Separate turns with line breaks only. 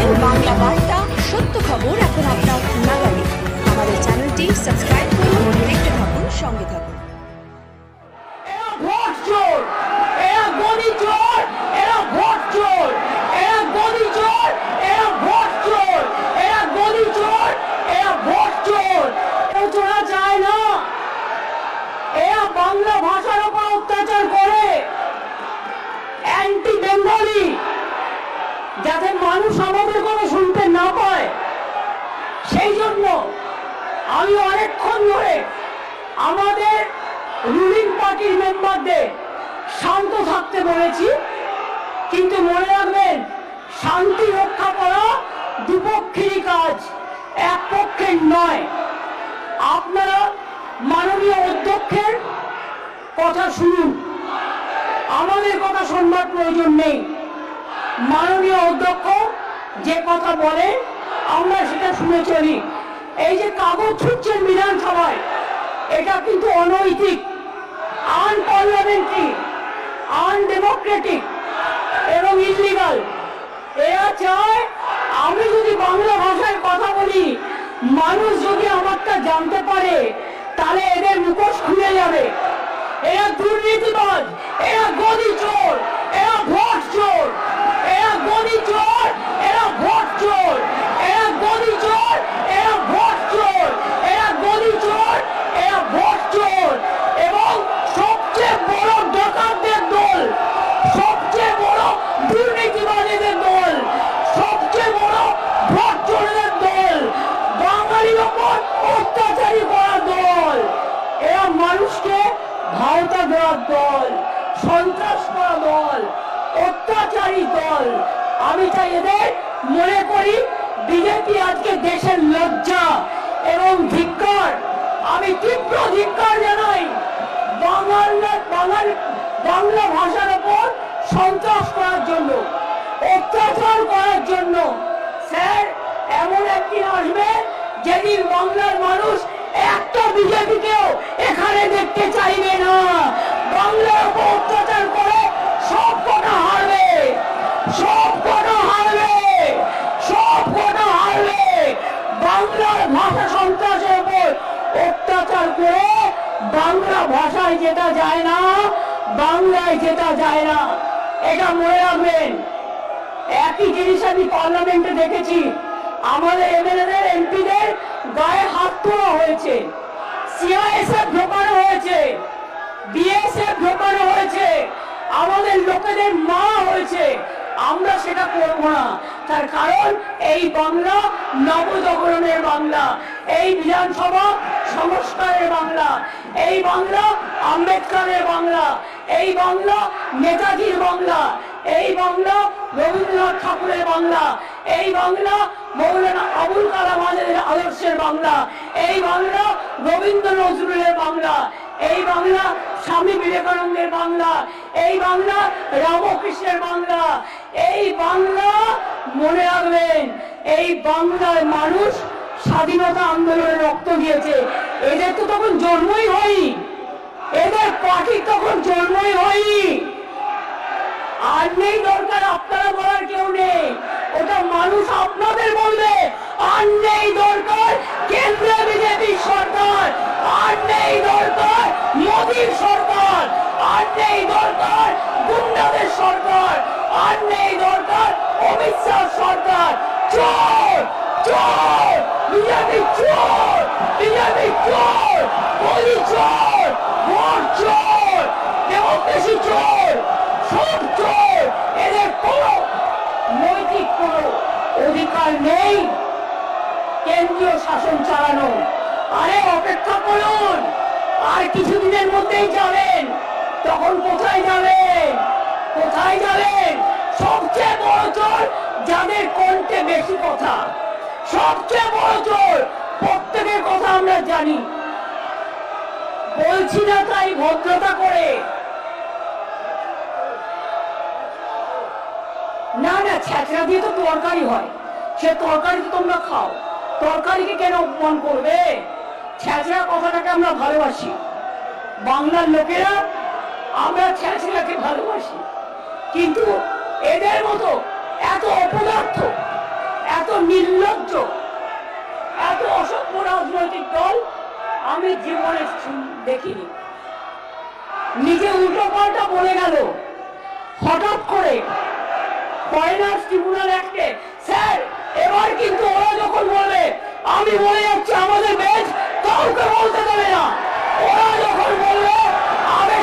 দেখছেন বাংলা বার্তা, সত্য খবর এখন আপনার নাগালে। আমাদের চ্যানেলটি সাবস্ক্রাইব করুন, দেখতে থাকুন, সঙ্গে থাকুন।
বাংলা ভাষার উপর অত্যাচার করে, অ্যান্টি বেঙ্গলি, যাতে মানুষ আমাদের কথা শুনতে না পায়। সেই জন্য আমি অনেকক্ষণ ধরে আমাদের রুলিং পার্টির মেম্বারদের শান্ত থাকতে বলেছি, কিন্তু মনে রাখবেন, শান্তি রক্ষা করা দুপক্ষেরই কাজ, এক পক্ষের নয়। আপনারা মাননীয় অধ্যক্ষের কথা শুনুন, আমাদের কথা শুনবার প্রয়োজন নেই। মাননীয় অধ্যক্ষ যে কথা বলে আমরা সেটা শুনে চলি। এই যে কাগজ ছুটছেন বিধানসভায়, এটা কিন্তু অনৈতিক, আনপার্লামেন্টারি, আনডেমোক্রেটিক এবং ইলিগাল। এরা চায় আমি যদি বাংলা ভাষায় কথা বলি, মানুষ যদি আমারটা জানতে পারে, তাহলে এদের মুখোশ খুলে যাবে। এরা দুর্নীতিবাজ, এরা গদি চোর, এরা ভোট চোর, এরা গদি চোর, এরা ভোট চোর, এরা গদি চোর, এরা ভোট চোর, এরা গদি চোর, এরা ভোট চোর। এবং সবচেয়ে বড় ডাকাতদের দল, সবচেয়ে বড় দুর্নীতিবাজীদের দল, সবচেয়ে বড় ভোট চোরদের দল, বাঙালির ওপর অত্যাচারী করার দল। এরা মানুষকে ভাওতা দেওয়ার দল, সন্ত্রাস করা দল, অত্যাচারী দল। আমি চাই এদের মনে করি বিজেপি আজকে দেশের লজ্জা এবং ধিক্কার। আমি তীব্র ধিক্কার জানাই বাংলা ভাষার উপর সন্ত্রাস করার জন্য, অত্যাচার করার জন্য। স্যার, এমন একদিন আসবে যেদিন বাংলার মানুষ একটা বিজেপিকেও এখানে দেখতে চাইবে না। বাংলার উপর অত্যাচার করে সব কটা হারবে, সব কটা হারবে, সব কটা হারবে। বাংলার ভাষা সন্ত্রাসের উপর অত্যাচার করে বাংলা ভাষায় যেটা যায় না, বাংলায় যেটা যায় না, এটা মনে রাখবেন। একই জিনিস আমি পার্লামেন্টে দেখেছি, আমাদের এমএলএদের, এমপিদের গায়ে হাত তোলা হয়েছে, সিআইএসএফ ঢোকানো হয়েছে, বিএসএফ ঢোকানো হয়েছে, আমাদের লোকেদের মারা হয়েছে। আমরা সেটা করবো না, তার কারণ এই বাংলা নবজাগরণের বাংলা, এই বিধানসভা সংস্কারের বাংলা, এই বাংলা আম্বেদকরের বাংলা, এই বাংলা নেতাজির বাংলা, এই বাংলা রবীন্দ্রনাথ ঠাকুরের বাংলা, এই বাংলা মৌলানা আবুল কালাম আজাদের আদর্শের বাংলা, এই বাংলা রবীন্দ্র নজরুলের বাংলা, এই বাংলা স্বামী বিবেকানন্দের বাংলা, এই বাংলা রামকৃষ্ণের বাংলা। এই বাংলা মনে রাখবেন, এই বাংলার মানুষ স্বাধীনতা আন্দোলনে রক্ত দিয়েছে। এদের তো তখন জন্মই হয়নি, এদের পার্টি তখন জন্মই হয়নি। আর নেই দরকার আপনারা বলার কেউ নেই, ওটা মানুষ আপনাদের বলবে। আর নেই দরকার কেন্দ্রে বিজেপি সরকার, আর নেই দরকার মোদীর সরকার, আর নেই দরকার গুন্ডাদের সরকার, আর নেই দরকার অমিত শাহ সরকার। চোর, চোর, বিজেপি চোর, বিজেপি চোর, মোদী চোর, ভোট চোর, ডেমোক্রেসি চোর, সব চোর। এদের কোনো নৈতিক কোনো অধিকার নেই কেন্দ্রীয় শাসন চালানো। আরে অপেক্ষা করুন, আর কিছুদিনের মধ্যেই যাবেন, তখন কোথায় যাবেন, কোথায় যাবেন? সবচেয়ে বড় চোর যাদের কণ্ঠে বেশি কথা, সবচেয়ে বড় চোর, প্রত্যেকের কথা আমরা জানি। বলছি না তাই ভদ্রতা করে, না না, ছ্যাঁচড়া দিয়ে তো তরকারি হয়, সে তরকারি তো তোমরা খাও, তরকারিকে কেন অপমান করবে? ছ্যাঁচড়া কথাটাকে আমরা ভালোবাসি, বাংলার লোকেরা আমরা ছ্যাঁচড়াকে ভালোবাসি। কিন্তু এদের মতো এত অপদার্থ, নির্লজ্জ, এত অসভ্য রাজনৈতিক দল আমি জীবনে দেখিনি। নিজে উল্টো পাল্টা বলে গেল হঠাৎ করে ফরেনার্স ট্রিব্যুনাল অ্যাক্টে। স্যার এবার কিন্তু ওরা যখন বলবে, আমি বলে যাচ্ছি আমাদের বেঞ্চ কাউকে বলতে দেবে না, ওরা যখন বলবে আমি